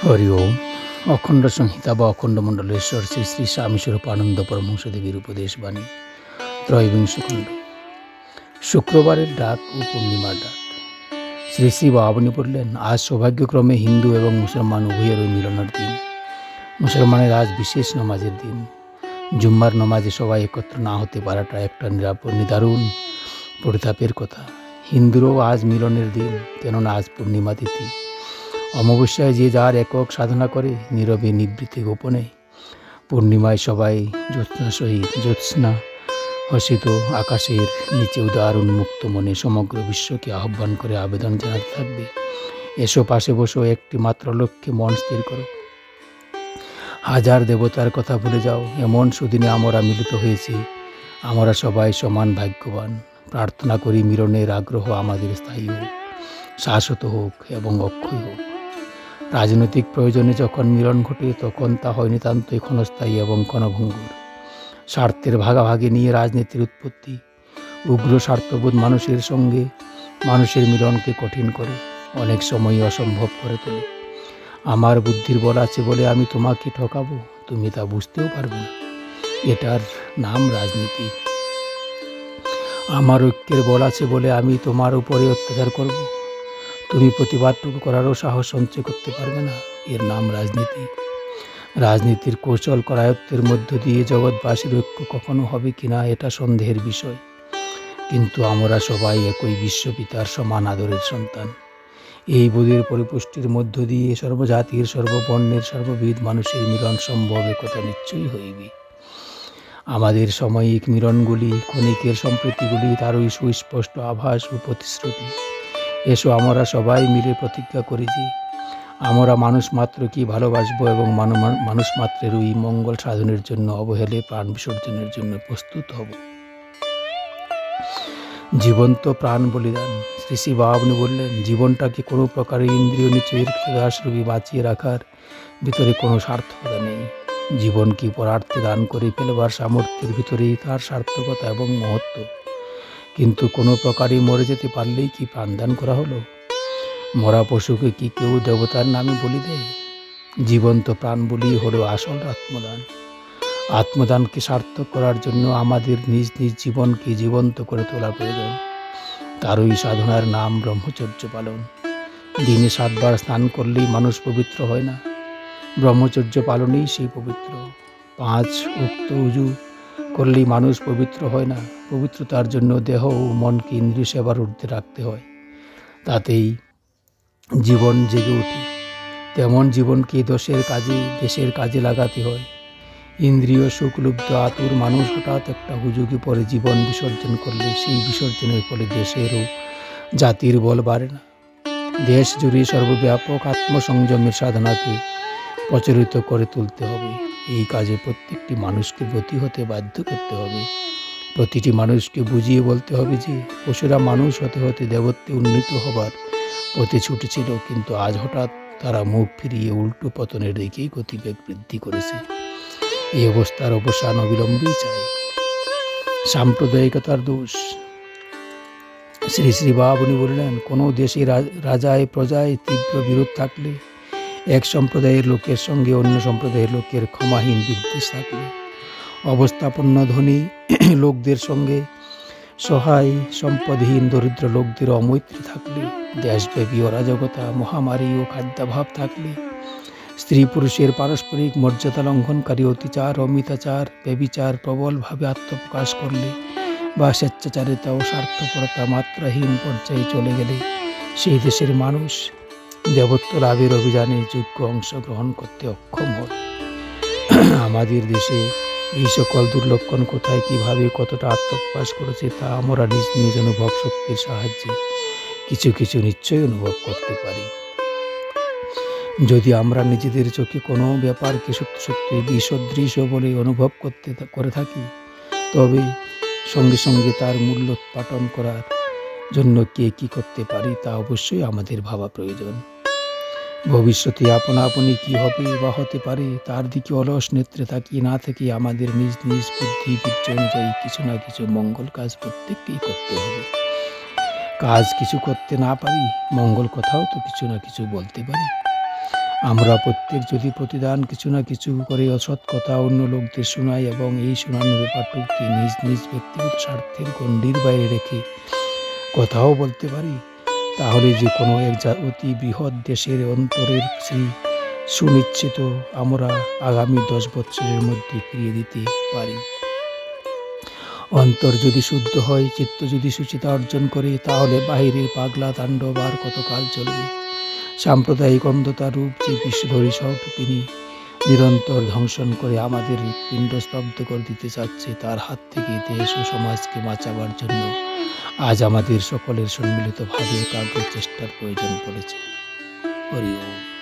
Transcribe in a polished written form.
হরি ওম। অখণ্ড সংহিতা বা অখণ্ড মণ্ডলেশ্বর শ্রী শ্রী স্বামী স্বরূপানন্দ পরমহংসদেবের উপদেশ বাণী, ত্রয়োবিংশ খণ্ড। শুক্রবারের ডাক ও পূর্ণিমার ডাক। শ্রী শ্রী বাবাবনী বললেন, আজ সৌভাগ্যক্রমে হিন্দু এবং মুসলমান উভয়েরই মিলনের দিন। মুসলমানের আজ বিশেষ নামাজের দিন। জুম্মার নামাজে সবাই একত্র না হতে পারাটা একটা নিদারুণ পরিতাপের কথা। হিন্দুরও আজ মিলনের দিন, কেননা আজ পূর্ণিমা তিথি। অমাবস্যায় যে যার একক সাধনা করে, নীরবে নিবৃত্তে গোপনে। পূর্ণিমায় সবাই জ্যোৎস্না হসিত আকাশের নিচে উদার উন্মুক্ত মনে সমগ্র বিশ্বকে আহ্বান করে আবেদন জানাতে থাকবে, এসো পাশে বসো, একটি মাত্র লক্ষ্যে মন স্থির করো। হাজার দেবতার কথা ভুলে যাও, এমন সুদিনে আমরা মিলিত হয়েছি। আমরা সবাই সমান ভাগ্যবান। প্রার্থনা করি মিলনের আগ্রহ আমাদের স্থায়ী হোক, শাশ্বত হোক এবং অক্ষয় হোক। রাজনৈতিক প্রয়োজনে যখন মিলন ঘটে, তখন তা হয় নিতান্তই ক্ষণস্থায়ী এবং ক্ষণভঙ্গুর। স্বার্থের ভাগাভাগি নিয়ে রাজনীতির উৎপত্তি। উগ্র স্বার্থবোধ মানুষের সঙ্গে মানুষের মিলনকে কঠিন করে, অনেক সময় অসম্ভব করে তোলে। আমার বুদ্ধির বল আছে বলে আমি তোমাকে ঠকাবো, তুমি তা বুঝতেও পারবে না। এটার নাম রাজনীতি। আমার ঐক্যের বল আছে বলে আমি তোমার উপরে অত্যাচার করব, তুমি প্রতিবাদটুকু করারও সাহস সঞ্চয় করতে পারবে না। এর নাম রাজনীতি। রাজনীতির কৌশল করায়ত্তের মধ্য দিয়ে জগৎবাসীর ঐক্য কখনো হবে কিনা এটা সন্দেহের বিষয়। কিন্তু আমরা সবাই একই বিশ্বপিতার সমান আদরের সন্তান। এই বোধের পরিপুষ্টির মধ্য দিয়ে সর্বজাতির, সর্ববর্ণের, সর্ববিধ মানুষের মিলন সম্ভব, একথা নিশ্চয়ই হইবে। আমাদের সাময়িক মিলনগুলি, ক্ষণিকের সম্প্রীতিগুলি তারই সুস্পষ্ট আভাস ও প্রতিশ্রুতি। এসো আমরা সবাই মিলে প্রতিজ্ঞা করি যে আমরা মানুষ মাত্রকেই ভালোবাসবো এবং মানুষ মাত্রেরই মঙ্গল সাধনের জন্য অবহেলে প্রাণ বিসর্জনের জন্য প্রস্তুত হব। জীবন্ত প্রাণ বলিদান। শ্রী শ্রী বাবাবনী বললেন, জীবনটাকে কোনো প্রকারে ইন্দ্রিয় নিচয়ের দাসরূপে বাঁচিয়ে রাখার ভিতরে কোনো সার্থকতা নেই। জীবনকে পরার্থে দান করে ফেলবার সামর্থ্যের ভিতরেই তার সার্থকতা এবং মহত্ব। কিন্তু কোনো প্রকারে মরে যেতে পারলেই কি প্রাণদান করা হলো? মরা পশুকে কি কেউ দেবতার নামে বলি দেয়? জীবন্ত প্রাণ বলি হলো আসল আত্মদান। আত্মদানকে সার্থক করার জন্য আমাদের নিজ নিজ জীবনকে জীবন্ত করে তোলা প্রয়োজন। তারই সাধনার নাম ব্রহ্মচর্য পালন। দিনে 7 বার স্নান করলেই মানুষ পবিত্র হয় না, ব্রহ্মচর্য পালনেই সেই পবিত্র। 5 উক্ত উজু করলেই মানুষ পবিত্র হয় না, পবিত্রতার জন্য দেহ ও মনকে ইন্দ্রিয় সেবার ঊর্ধ্বে রাখতে হয়, তাতেই জীবন জেগে ওঠে। তেমন জীবনকে দেশের কাজে লাগাতে হয়। ইন্দ্রিয় সুখলুব্ধ আতুর মানুষ হঠাৎ একটা হুজুগে পরে জীবন বিসর্জন করলে সেই বিসর্জনের ফলে দেশের ও জাতির বল বাড়ে না। দেশ জুড়ে সর্বব্যাপক আত্মসংযমের সাধনাকে প্রচলিত করে তুলতে হবে। এই কাজে প্রত্যেকটি মানুষকে ব্রতী হতে বাধ্য করতে হবে। প্রতিটি মানুষকে বুঝিয়ে বলতে হবে যে পশুরা মানুষ হতে হতে দেবত্বে উন্নীত হবার পথে ছুটেছিল, কিন্তু আজ হঠাৎ তারা মুখ ফিরিয়ে উল্টো পতনের দিকেই গতিবেগ বৃদ্ধি করেছে। এই অবস্থার অবসান অবিলম্বেই চাই। সাম্প্রদায়িকতার দোষ। শ্রী শ্রী বাবাবনী বললেন, কোনো দেশে রাজায় প্রজায় তীব্র বিরোধ থাকলে, এক সম্প্রদায়ের লোকের সঙ্গে অন্য সম্প্রদায়ের লোকের ক্ষমাহীন বিদ্বেষ থাকলে, অবস্থাপন্ন ধনী লোকদের সঙ্গে সহায় সম্পদহীন দরিদ্র লোকদের অমৈত্রী থাকলে, দেশব্যাপী অরাজকতা, মহামারী ও খাদ্যাভাব থাকলে, স্ত্রী পুরুষের পারস্পরিক মর্যাদা লঙ্ঘনকারী অত্যাচার, অমিতাচার, ব্যভিচার প্রবলভাবে আত্মপ্রকাশ করলে, বা স্বেচ্ছাচারিতা ও স্বার্থপরতা মাত্রাহীন পর্যায়ে চলে গেলে, সেই দেশের মানুষ দেবত্ব লাভের অভিযানে যোগ্য অংশগ্রহণ করতে অক্ষম হয়। আমাদের দেশে এই সকল দুর্লক্ষণ কোথায়, কিভাবে, কতটা আত্মপ্রকাশ করেছে তা আমরা নিজ নিজ অনুভব শক্তির সাহায্যে কিছু কিছু নিশ্চয়ই অনুভব করতে পারি। যদি আমরা নিজেদের চোখে কোনো ব্যাপারকে সত্য সত্যি বিসদৃশ বলে অনুভব করে থাকি, তবে সঙ্গে সঙ্গে তার মূল্য উৎপাটন করার জন্য কে কী করতে পারি তা অবশ্যই আমাদের ভাবা প্রয়োজন। ভবিষ্যতে আপনা আপনি কী হবে বা হতে পারে তার দিকে অলস নেত্রে তাকিয়ে না থেকে আমাদের নিজ নিজ বুদ্ধি বীর্য অনুযায়ী কিছু না কিছু মঙ্গল কাজ প্রত্যেককেই করতে হবে। কাজ কিছু করতে না পারি, মঙ্গল কথাও তো কিছু না কিছু বলতে পারি। আমরা প্রত্যেক যদি প্রতিদান কিছু না কিছু করে অসৎ কথা অন্য লোকদের শোনাই এবং এই শোনানোর ব্যাপারটুককে নিজ নিজ ব্যক্তিগত স্বার্থের গণ্ডির বাইরে রেখে কথাও বলতে পারি, তাহলে যে কোনো এক অতি বৃহৎ দেশের অন্তরের সেই সুনিশ্চিত আমরা আগামী 10 বছরের মধ্যে ফিরিয়ে দিতে পারি। অন্তর যদি শুদ্ধ হয়, চিত্ত যদি সুচিতা অর্জন করে, তাহলে বাহিরের পাগলা তাণ্ডব আর কতকাল চলবে? সাম্প্রদায়িক অন্ধতার রূপ যে বিশ্বধরী সহটুপিনী নিরন্তর ধ্বংসন করে আমাদের হৃৎপিণ্ড স্তব্ধ করে দিতে চাচ্ছে, তার হাত থেকে দেশ ও সমাজকে বাঁচাবার জন্য আজ আমাদের সকলের সম্মিলিতভাবে একাগ্র চেষ্টার প্রয়োজন পড়েছে। হরি ওম।